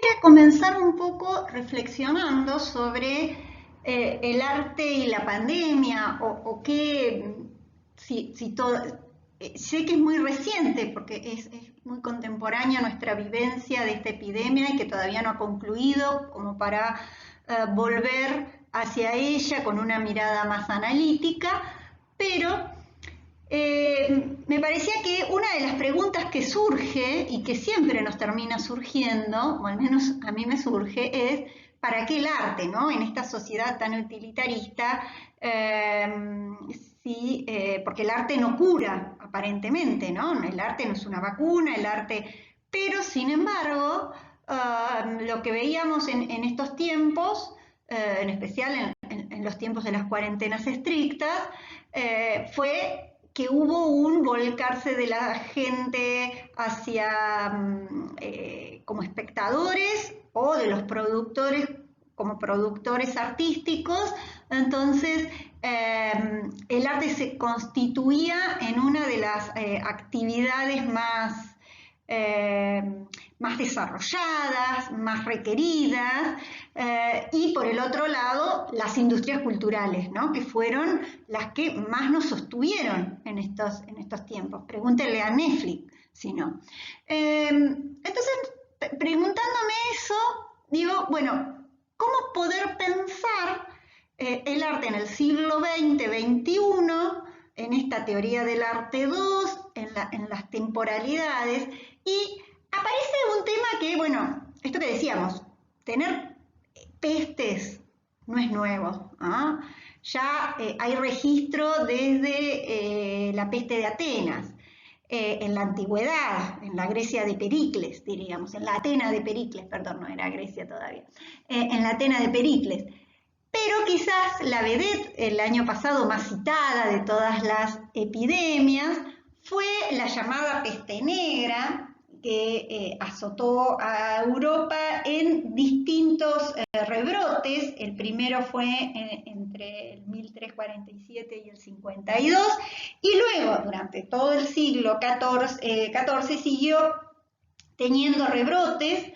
quería comenzar un poco reflexionando sobre el arte y la pandemia, o qué, si todo, sé que es muy reciente porque es muy contemporánea nuestra vivencia de esta epidemia y que todavía no ha concluido como para volver hacia ella con una mirada más analítica, pero me parecía que una de las preguntas que surge y que siempre nos termina surgiendo, o al menos a mí me surge, es ¿para qué el arte, no? En esta sociedad tan utilitarista, sí, porque el arte no cura, aparentemente, ¿no? El arte no es una vacuna, el arte, pero sin embargo, lo que veíamos en estos tiempos, en especial en los tiempos de las cuarentenas estrictas, fue que hubo un volcarse de la gente hacia como espectadores o de los productores como productores artísticos. Entonces el arte se constituía en una de las actividades más desarrolladas, más requeridas, y por el otro lado las industrias culturales, ¿no? Que fueron las que más nos sostuvieron en estos tiempos. Pregúntenle a Netflix, si no. Entonces, preguntándome eso, digo, bueno, ¿cómo poder pensar el arte en el siglo XX-XXI, en esta teoría del arte 2, en las temporalidades? Y aparece un tema que, bueno, esto que decíamos, tener pestes no es nuevo, ¿ah? Ya hay registro desde la peste de Atenas, en la antigüedad, en la Grecia de Pericles, diríamos, en la Atena de Pericles, perdón, no era Grecia todavía, en la Atena de Pericles. Pero quizás la vedette el año pasado más citada de todas las epidemias fue la llamada peste negra, que azotó a Europa en distintos rebrotes. El primero fue entre el 1347 y el 52, y luego durante todo el siglo XIV siguió teniendo rebrotes.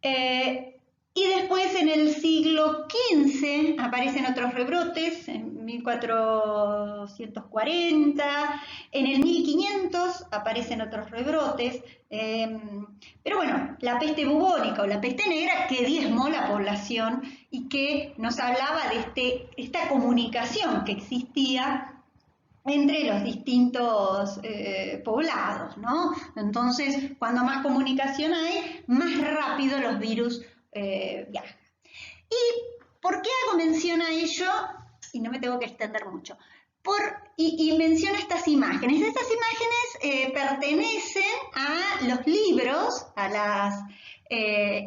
Y después en el siglo XV aparecen otros rebrotes, en 1440, en el 1500 aparecen otros rebrotes, pero bueno, la peste bubónica o la peste negra que diezmó la población y que nos hablaba de esta comunicación que existía entre los distintos poblados, ¿no? Entonces, cuando más comunicación hay, más rápido los virus viajan. ¿Y por qué hago mención a ello? Y no me tengo que extender mucho. Y menciona estas imágenes. Estas imágenes pertenecen a los libros, a las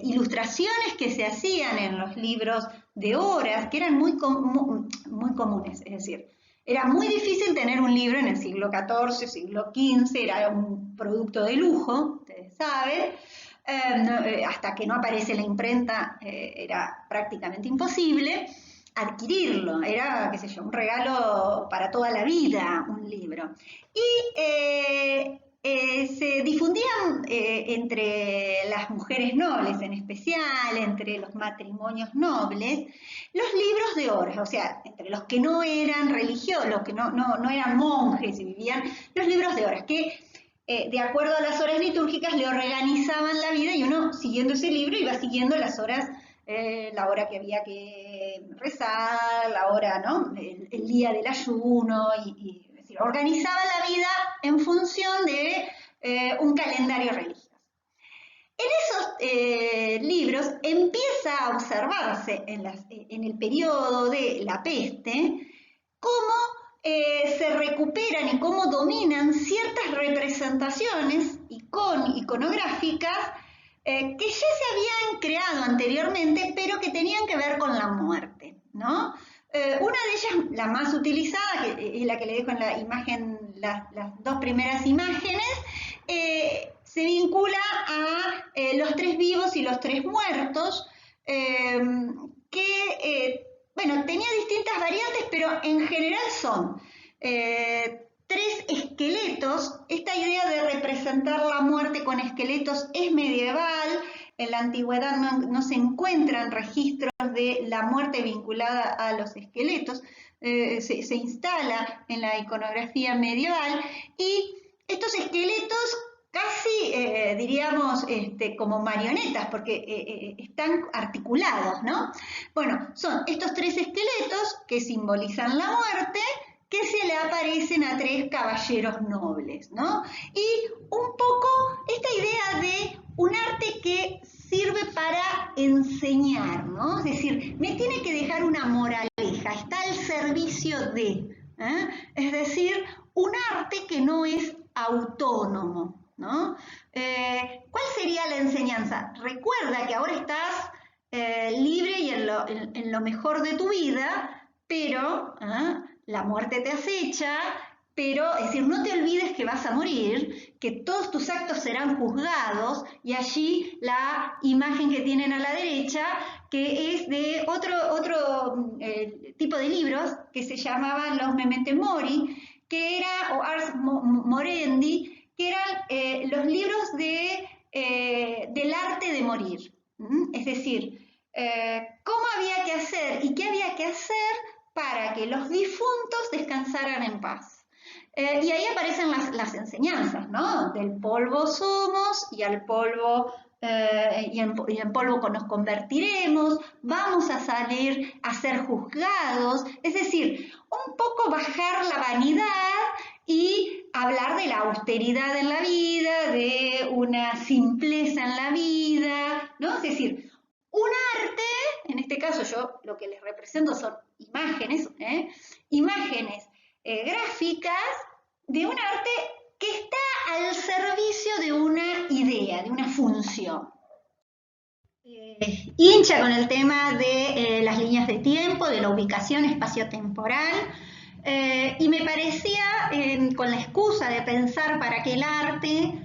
ilustraciones que se hacían en los libros de horas, que eran muy comunes, es decir, era muy difícil tener un libro en el siglo XIV, siglo XV, era un producto de lujo, ustedes saben. Hasta que no aparece la imprenta era prácticamente imposible adquirirlo, era, qué sé yo, un regalo para toda la vida, un libro. Y se difundían entre las mujeres nobles en especial, entre los matrimonios nobles, los libros de horas, o sea, entre los que no eran religiosos, los que no eran monjes y vivían, los libros de horas, que de acuerdo a las horas litúrgicas le organizaban la vida y uno siguiendo ese libro iba siguiendo las horas, la hora que había que rezar, la hora, ¿no? El día del ayuno, es decir, organizaba la vida en función de un calendario religioso. En esos libros empieza a observarse en el periodo de la peste cómo se recuperan y cómo dominan ciertas representaciones iconográficas que ya se habían creado anteriormente, pero que tenían que ver con la muerte, ¿no? Una de ellas, la más utilizada, que es la que le dejo en la imagen, las dos primeras imágenes, se vincula a los tres vivos y los tres muertos, que bueno, tenía distintas variantes, pero en general son tres esqueletos. Esta idea de representar la muerte con esqueletos es medieval. en la antigüedad no se encuentran registros de la muerte vinculada a los esqueletos, se instala en la iconografía medieval y estos esqueletos casi, diríamos, como marionetas, porque están articulados, ¿no? Bueno, son estos tres esqueletos que simbolizan la muerte, que se le aparecen a tres caballeros nobles, ¿no? Y un poco esta idea de un arte que sirve para enseñar, ¿no? Es decir, me tiene que dejar una moraleja, está al servicio de, es decir, un arte que no es autónomo, ¿no? ¿Cuál sería la enseñanza? Recuerda que ahora estás libre y en lo mejor de tu vida, pero la muerte te acecha, pero es decir, no te olvides que vas a morir, que todos tus actos serán juzgados, y allí la imagen que tienen a la derecha, que es de otro tipo de libros que se llamaban los Memento Mori, que era, o Ars Morendi, que eran los libros del arte de morir. Es decir, cómo había que hacer y qué había que hacer para que los difuntos descansaran en paz. Y ahí aparecen las enseñanzas, ¿no? Del polvo somos y al polvo y en polvo nos convertiremos, vamos a salir a ser juzgados, es decir, un poco bajar la vanidad y hablar de la austeridad en la vida, de una simpleza en la vida, ¿no? Es decir, un arte, en este caso yo lo que les represento son imágenes, imágenes gráficas de un arte que está al servicio de una idea, de una función. Hincha con el tema de las líneas de tiempo, de la ubicación espaciotemporal, y me parecía, con la excusa de pensar para que el arte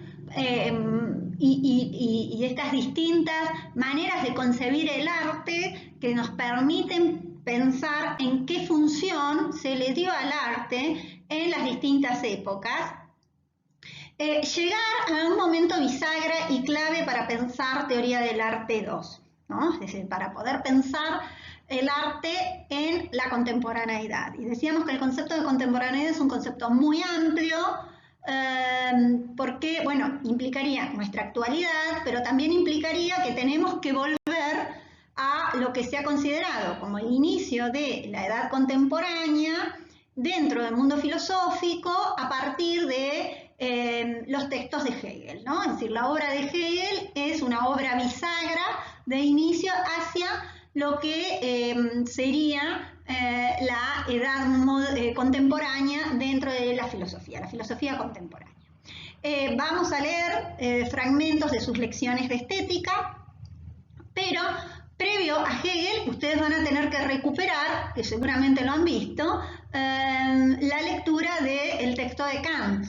y estas distintas maneras de concebir el arte que nos permiten pensar en qué función se le dio al arte en las distintas épocas, llegar a un momento bisagra y clave para pensar teoría del arte 2, ¿no? Es decir, para poder pensar el arte en la contemporaneidad. Y decíamos que el concepto de contemporaneidad es un concepto muy amplio, porque, bueno, implicaría nuestra actualidad, pero también implicaría que tenemos que volver a lo que se ha considerado como el inicio de la edad contemporánea dentro del mundo filosófico a partir de los textos de Hegel, ¿no? Es decir, la obra de Hegel es una obra bisagra de inicio hacia lo que sería la edad contemporánea dentro de la filosofía contemporánea. Vamos a leer fragmentos de sus lecciones de estética, pero previo a Hegel ustedes van a tener que recuperar, que seguramente lo han visto, la lectura del texto de Kant.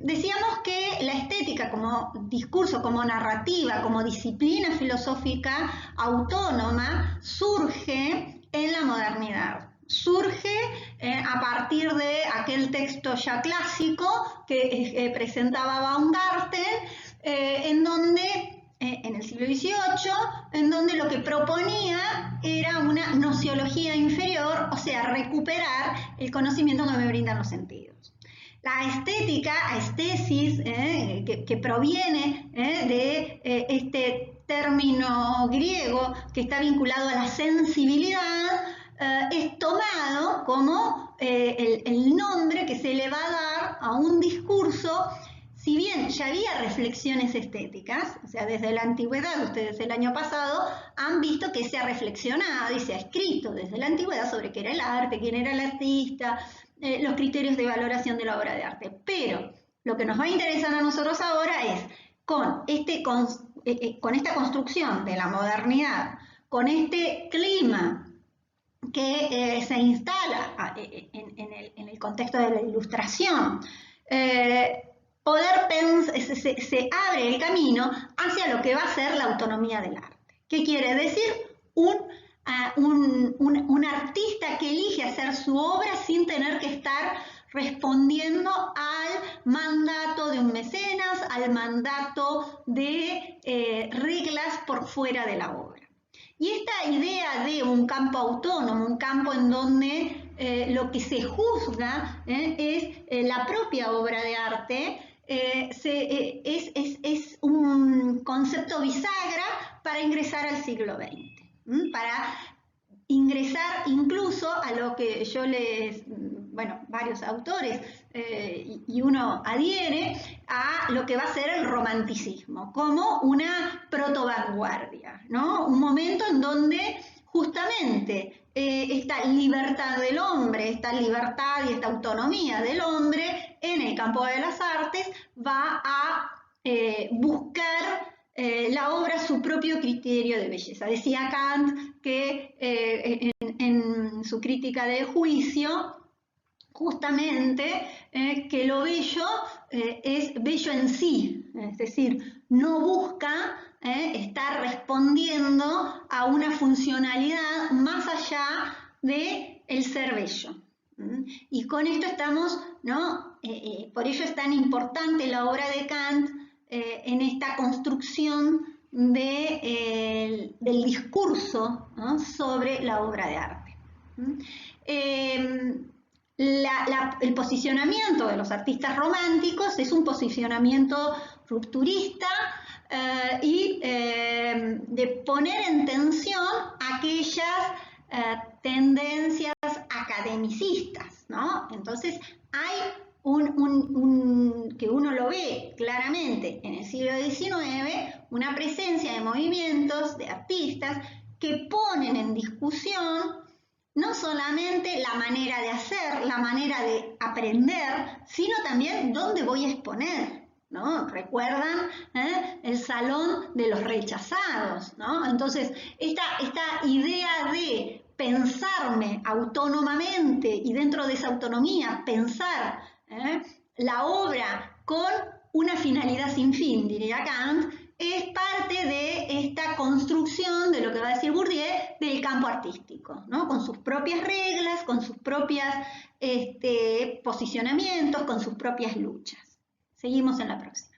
Decíamos que la estética como discurso, como narrativa, como disciplina filosófica autónoma surge en la modernidad. Surge a partir de aquel texto ya clásico que presentaba Baumgarten, en donde en el siglo XVIII, en donde lo que proponía era una nociología inferior, o sea, recuperar el conocimiento que me brindan los sentidos. La estética, aestesis, que proviene de este término griego que está vinculado a la sensibilidad, es tomado como el nombre que se le va a dar a un discurso. Si bien ya había reflexiones estéticas, o sea, desde la antigüedad, ustedes el año pasado han visto que se ha reflexionado y se ha escrito desde la antigüedad sobre qué era el arte, quién era el artista, los criterios de valoración de la obra de arte. Pero lo que nos va a interesar a nosotros ahora es, con esta construcción de la modernidad, con este clima que se instala en el contexto de la Ilustración, se abre el camino hacia lo que va a ser la autonomía del arte. ¿Qué quiere decir? Un artista que elige hacer su obra sin tener que estar respondiendo al mandato de un mecenas, al mandato de reglas por fuera de la obra. Y esta idea de un campo autónomo, un campo en donde lo que se juzga es la propia obra de arte, es un concepto bisagra para ingresar al siglo XX, para ingresar incluso a lo que yo varios autores y uno adhiere a lo que va a ser el romanticismo, como una proto-vanguardia, ¿no? Un momento en donde justamente esta libertad del hombre, esta libertad y esta autonomía del hombre en el campo de las artes va a buscar la obra su propio criterio de belleza. Decía Kant que en su crítica del juicio, justamente que lo bello es bello en sí, es decir, no busca estar respondiendo a una funcionalidad más allá de el ser bello. Y con esto estamos, ¿no? Por ello es tan importante la obra de Kant en esta construcción del discurso, ¿no? sobre la obra de arte. El posicionamiento de los artistas románticos es un posicionamiento rupturista y de poner en tensión aquellas tendencias academicistas, ¿no? Entonces hay que uno lo ve claramente en el siglo XIX, una presencia de movimientos, de artistas, que ponen en discusión no solamente la manera de hacer, la manera de aprender, sino también dónde voy a exponer, ¿no? ¿Recuerdan el salón de los rechazados, ¿no? Entonces, esta idea de pensarme autónomamente y dentro de esa autonomía pensar la obra con una finalidad sin fin, diría Kant, es parte de esta construcción de lo que va a decir Bourdieu del campo artístico, ¿no? Con sus propias reglas, con sus propios posicionamientos, con sus propias luchas. Seguimos en la próxima.